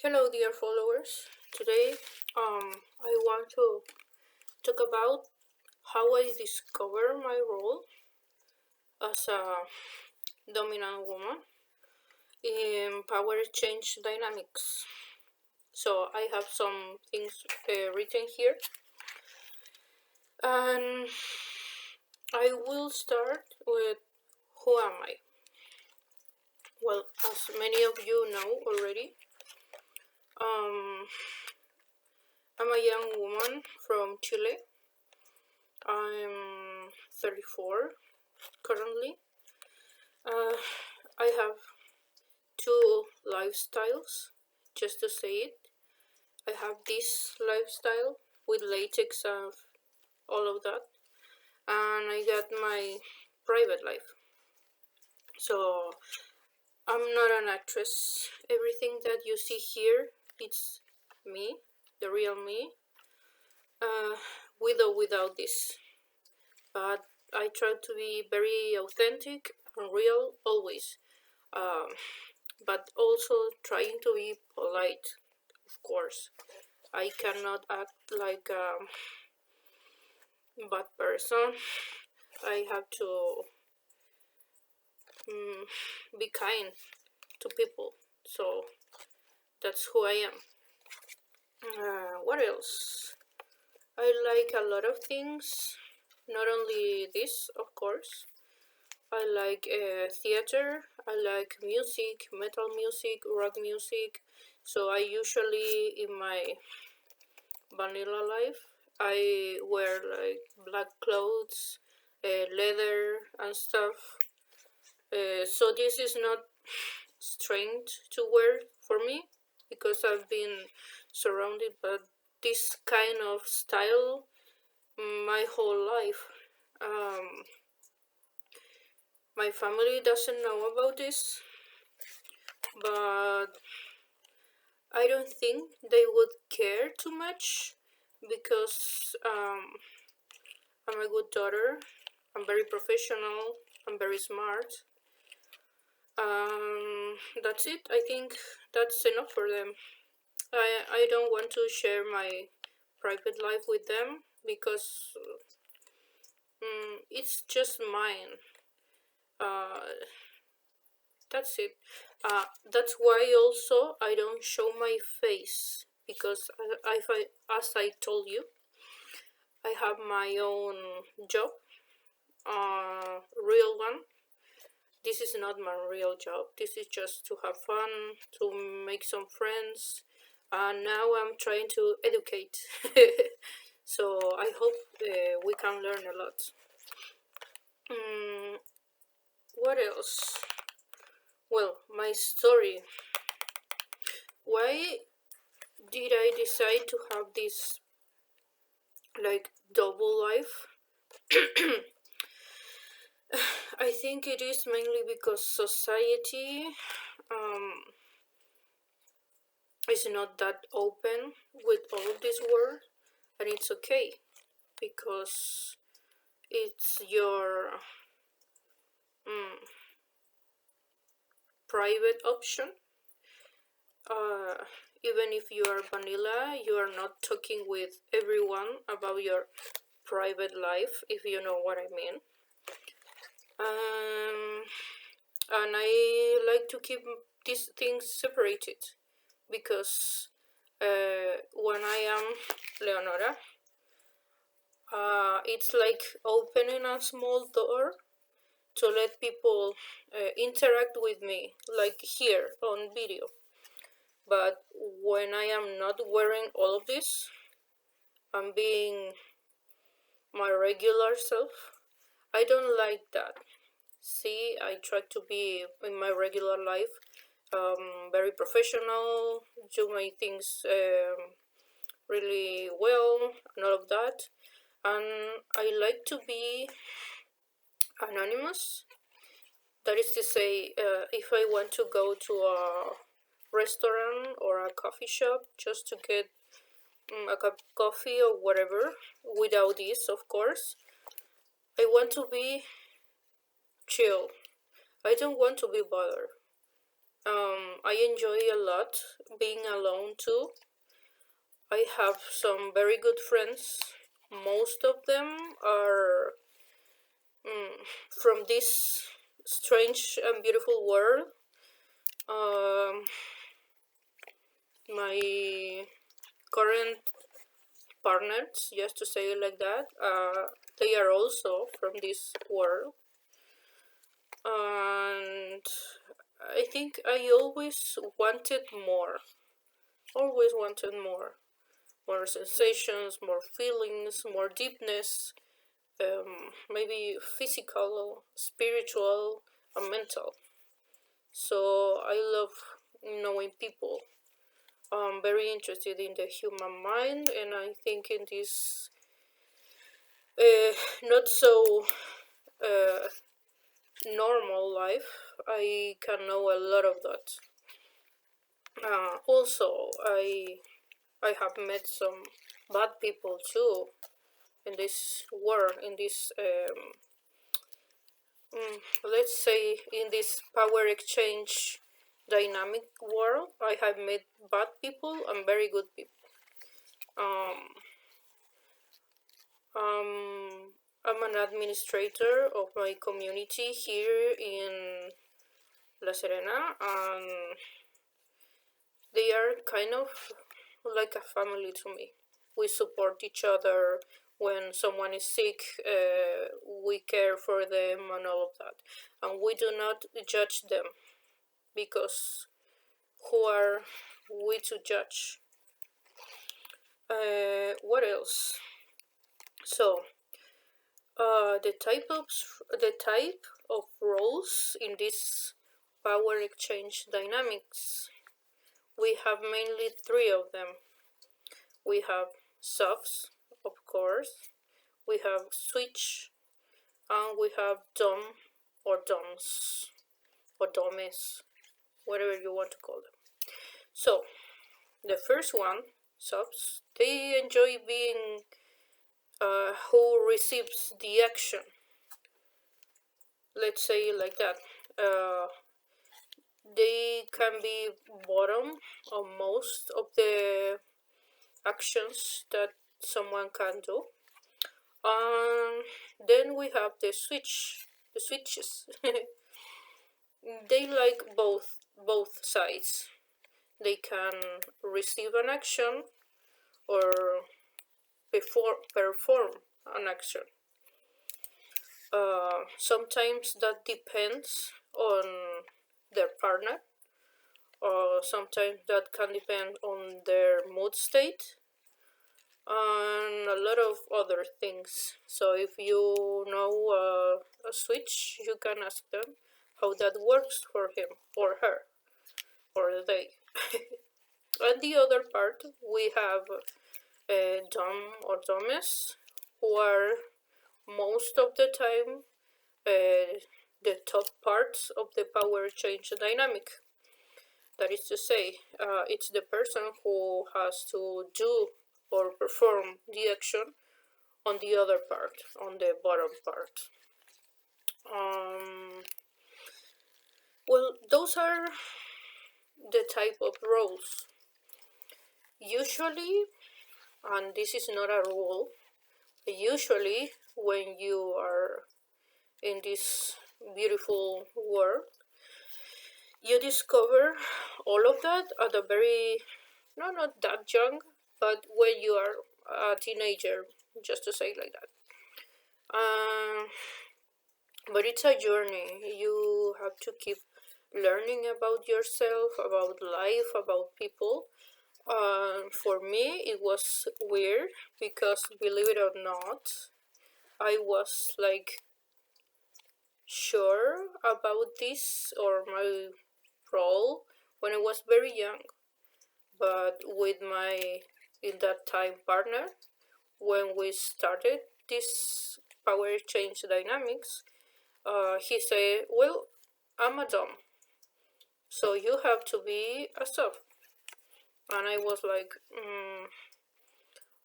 Hello, dear followers. Today, I want to talk about how I discover my role as a dominant woman in power exchange dynamics. So, I have some things written here, and I will start with who am I? Well, as many of you know already, um, I'm a young woman from Chile. I'm 34 currently. Uh, I have two lifestyles, just to say it. I have this lifestyle with latex and all of that, and I got my private life. So I'm not an actress. Everything that you see here, it's me, the real me, uh, with or without this. But I try to be very authentic and real always. Um, but also trying to be polite, of course. I cannot act like a bad person. I have to be kind to people. So that's who I am. What else? I like a lot of things. Not only this, of course. I like theater. I like music, metal music, rock music. So I usually in my vanilla life I wear like black clothes, leather and stuff. So this is not strange to wear for me because I've been surrounded by this kind of style my whole life. Um, my family doesn't know about this, but I don't think they would care too much because I'm a good daughter. I'm very professional. I'm very smart. That's it. I think that's enough for them. I don't want to share my private life with them because it's just mine. Uh, that's it. That's why also I don't show my face because as I told you, I have my own job, real one. This is not my real job. This is just to have fun, to make some friends. And now I'm trying to educate. So I hope we can learn a lot. Mm, what else? Well, my story. Why did I decide to have this like double life? I think it is mainly because society is not that open with all of this world, and it's okay because it's your private option. Uh, Even if you are vanilla, you are not talking with everyone about your private life, if you know what I mean. Um, and I like to keep these things separated because when I am Leonora, it's like opening a small door to let people interact with me, like here on video. But when I am not wearing all of this, I'm being my regular self. I don't like that. See, I try to be in my regular life, very professional, do my things really well, and all of that. And I like to be anonymous. That is to say, if I want to go to a restaurant or a coffee shop just to get a cup of coffee or whatever, without this, of course, I want to be chill. I don't want to be bothered. I I enjoy a lot being alone too. I have some very good friends. Most of them are from this strange and beautiful world. Um, my current partners, just to say it like that, they are also from this world. And I think I always wanted more. Always wanted more. More sensations, more feelings, more deepness, maybe physical, spiritual, and mental. So I love knowing people. I'm very interested in the human mind, and I think in this not so uh, normal life, I can know a lot of that. Also, I have met some bad people too in this world, in this let's say in this power exchange dynamic world. I have met bad people and very good people. Um, I'm an administrator of my community here in La Serena, and they are kind of like a family to me. We support each other. When someone is sick, we care for them and all of that. And we do not judge them because who are we to judge? What else? So, the type of roles in this power exchange dynamics, we have mainly three of them. We have subs, of course, we have switch, and we have dom or doms or domes, whatever you want to call them. So, the first one, subs, they enjoy being who receives the action. Let's say like that. They can be bottom of most of the actions that someone can do. Then we have the switches. They like both sides. They can receive an action or perform an action. Sometimes that depends on their partner, or sometimes that can depend on their mood state and a lot of other things. So if you know a switch, you can ask them how that works for him or her or they. And the other part, we have dom or domes, who are most of the time the top parts of the power change dynamic. That is to say, it's the person who has to do or perform the action on the other part, on the bottom part. Well, those are the type of roles. Usually, and this is not a rule, usually when you are in this beautiful world, you discover all of that at a very, no, not that young, but when you are a teenager, just to say it like that. Um, but it's a journey. You have to keep learning about yourself, about life, about people. For me, it was weird because, believe it or not, I was like sure about this or my role when I was very young. But with my, in that time, partner, when we started this power change dynamics, he said, well, I'm a dom, so you have to be a sub. And I was like,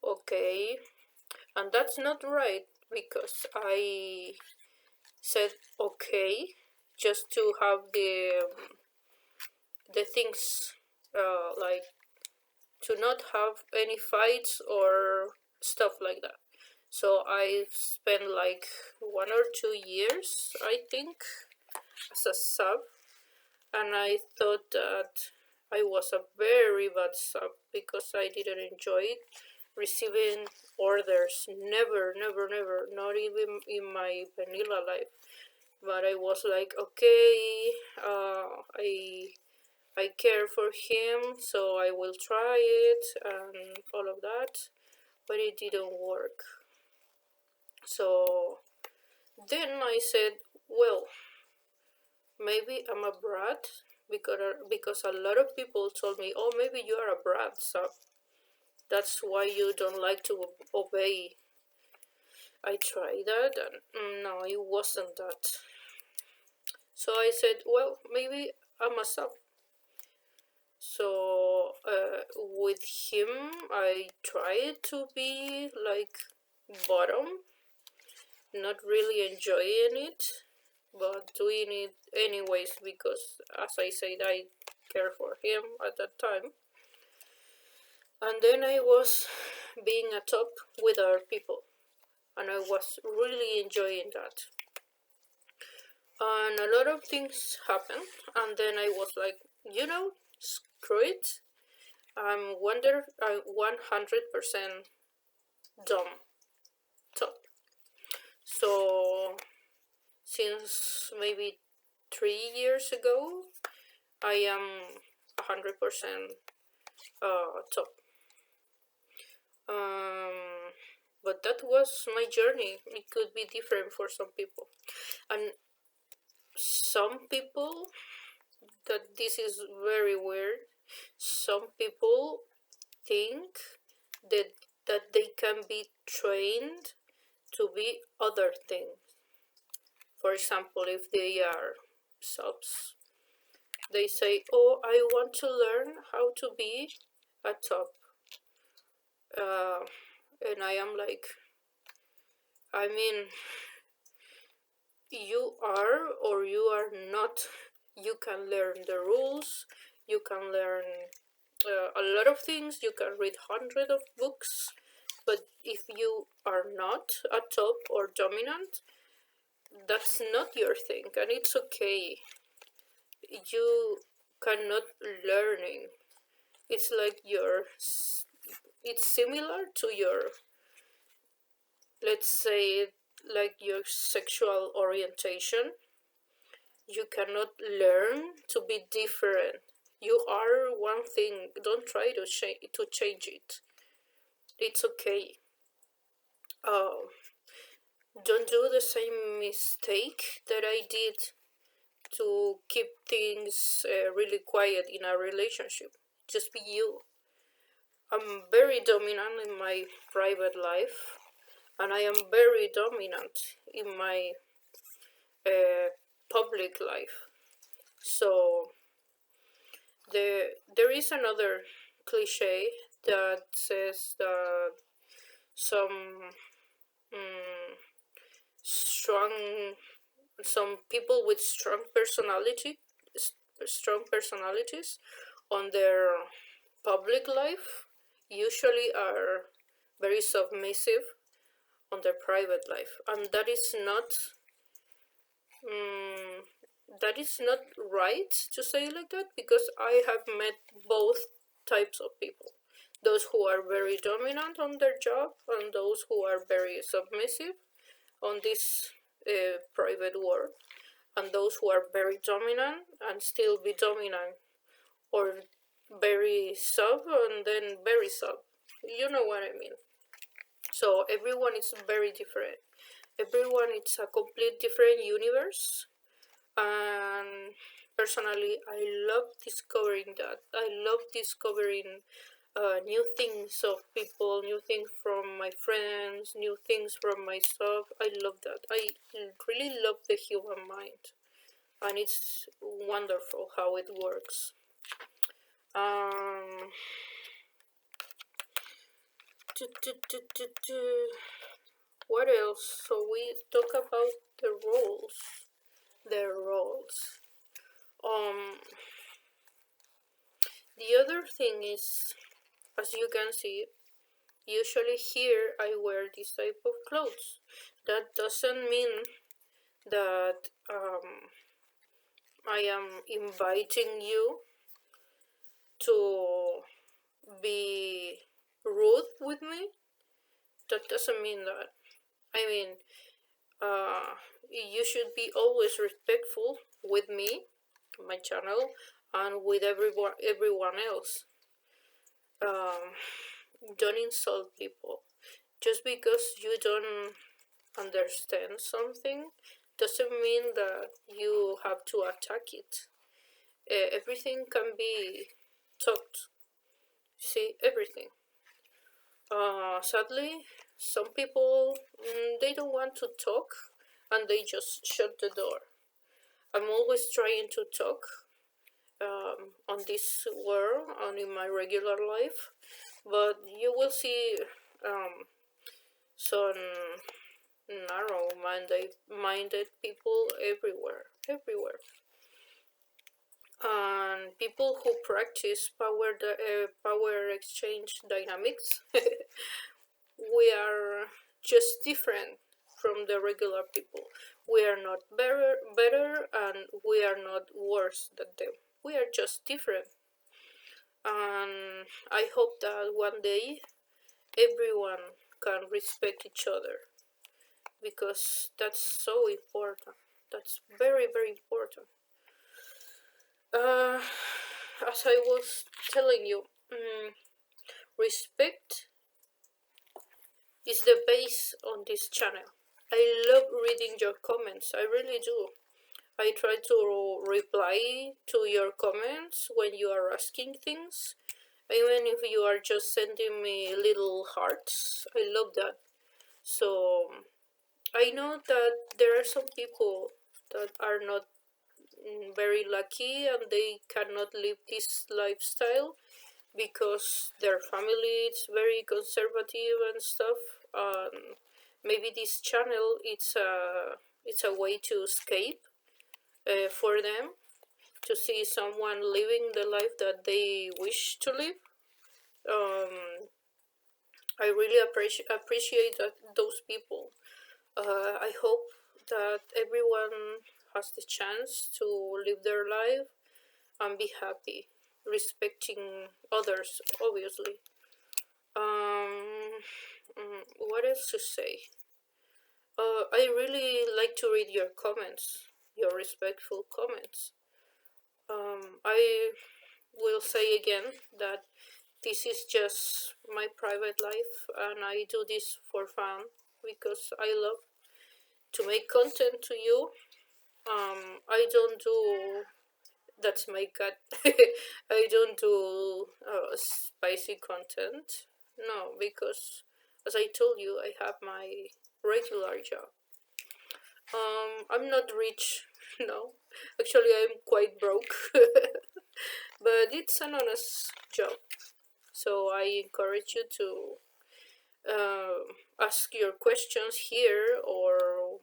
okay. And that's not right because I said okay just to have the things, like to not have any fights or stuff like that. So I spent like 1 or 2 years, I think, as a sub, and I thought that I was a very bad sub because I didn't enjoy it. Receiving orders, never, never, never, not even in my vanilla life. But I was like, okay, I care for him, so I will try it and all of that. But it didn't work. So then I said, well, maybe I'm a brat, because a lot of people told me, oh, maybe you are a brat, so that's why you don't like to obey. I tried that, and no, it wasn't that. So I said, well, maybe I'm a sub. So with him, I tried to be like bottom, not really enjoying it, but doing it anyways because, as I said, I care for him at that time. And then I was being a top with other people, and I was really enjoying that. And a lot of things happened, and then I was like, screw it. I'm 100% dumb top. So since maybe 3 years ago, I am 100% top. But that was my journey. It could be different for some people, and some people, that this is very weird. Some people think that they can be trained to be other things. For example, if they are subs, they say, oh, I want to learn how to be a top. And I am like, I mean, you are or you are not. You can learn the rules, you can learn a lot of things, you can read hundreds of books, but if you are not a top or dominant, that's not your thing, and it's okay. You cannot learning. It's like it's similar to your, let's say, like your sexual orientation. You cannot learn to be different. You are one thing. Don't try to change it. It's okay. Uh, don't do the same mistake that I did to keep things really quiet in a relationship. Just be you. I'm very dominant in my private life, and I am very dominant in my uh, public life. So there is another cliche that says that some mm, strong some people with strong personalities on their public life usually are very submissive on their private life, and mm, that is not right to say like that, because I have met both types of people: those who are very dominant on their job and those who are very submissive on this private world, and those who are very dominant and still be dominant, or very sub and then very sub. You know what I mean? So everyone is very different. Everyone is a complete different universe, and personally, I love discovering that. I love discovering new things of people, new things from my friends, new things from myself. I love that. I really love the human mind, and it's wonderful how it works. Um, what else? So we talk about the roles. Their roles. Um, The other thing is, as you can see, usually here I wear this type of clothes. That doesn't mean that I am inviting you to be rude with me. That doesn't mean that. I mean, uh, you should be always respectful with me, my channel, and with everyone else. Um, don't insult people. Just because you don't understand something doesn't mean that you have to attack it. Everything can be talked. See, everything. Sadly, some people they don't want to talk and they just shut the door. I'm always trying to talk on this world and in my regular life, but you will see um, some narrow-minded people everywhere, and people who practice power exchange dynamics. We are just different from the regular people. We are not better, and we are not worse than them. We are just different, and I hope that one day everyone can respect each other, because that's so important. That's very important. Uh, as I was telling you, respect is the base on this channel. I love reading your comments. I really do. I try to reply to your comments when you are asking things, even if you are just sending me little hearts. I love that. So I know that there are some people that are not very lucky and they cannot live this lifestyle because their family is very conservative and stuff. Maybe this channel it's a way to escape for them, to see someone living the life that they wish to live. Um, I really appreciate those people. I hope that everyone has the chance to live their life and be happy, respecting others, obviously. What else to say? I really like to read your comments, your respectful comments. I will say again that this is just my private life, and I do this for fun because I love to make content to you. I don't do, that's my cat. I don't do spicy content. No, because as I told you, I have my regular job. I'm not rich, no. Actually, I'm quite broke, but it's an honest job. So I encourage you to ask your questions here or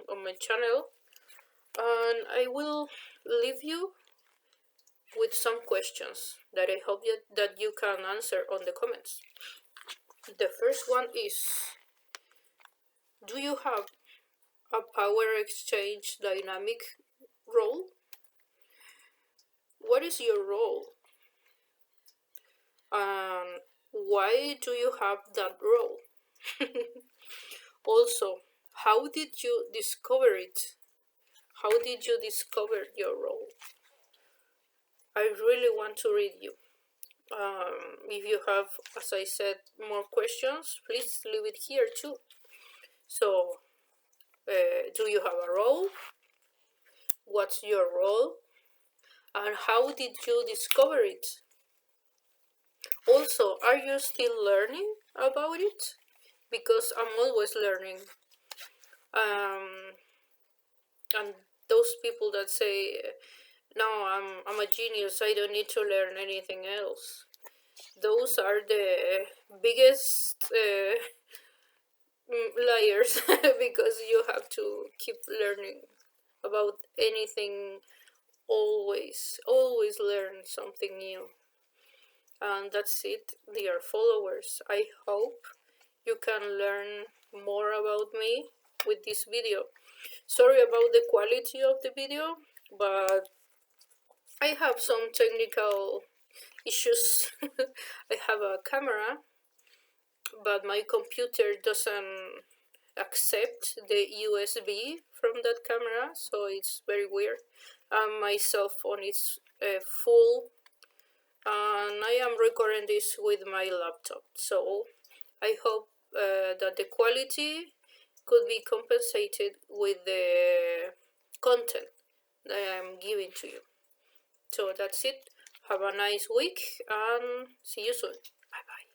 on my channel, and I will leave you with some questions that I hope that you can answer on the comments. The first one is, do you have a power exchange dynamic role? What is your role? And why do you have that role? Also, how did you discover it? How did you discover your role? I really want to read you. If you have, as I said, more questions, please leave it here too. So, do you have a role? What's your role? And how did you discover it? Also, are you still learning about it? Because I'm always learning. Um, and those people that say, no, I'm a genius, I don't need to learn anything else. Those are the biggest liars because you have to keep learning about anything always learn something new. And that's it, dear followers. I hope you can learn more about me with this video. Sorry about the quality of the video, but I have some technical issues. I have a camera, but my computer doesn't accept the USB from that camera, so it's very weird. My cell phone is full, and I am recording this with my laptop, so I hope that the quality could be compensated with the content that I'm giving to you. So that's it. Have a nice week and see you soon. Bye bye.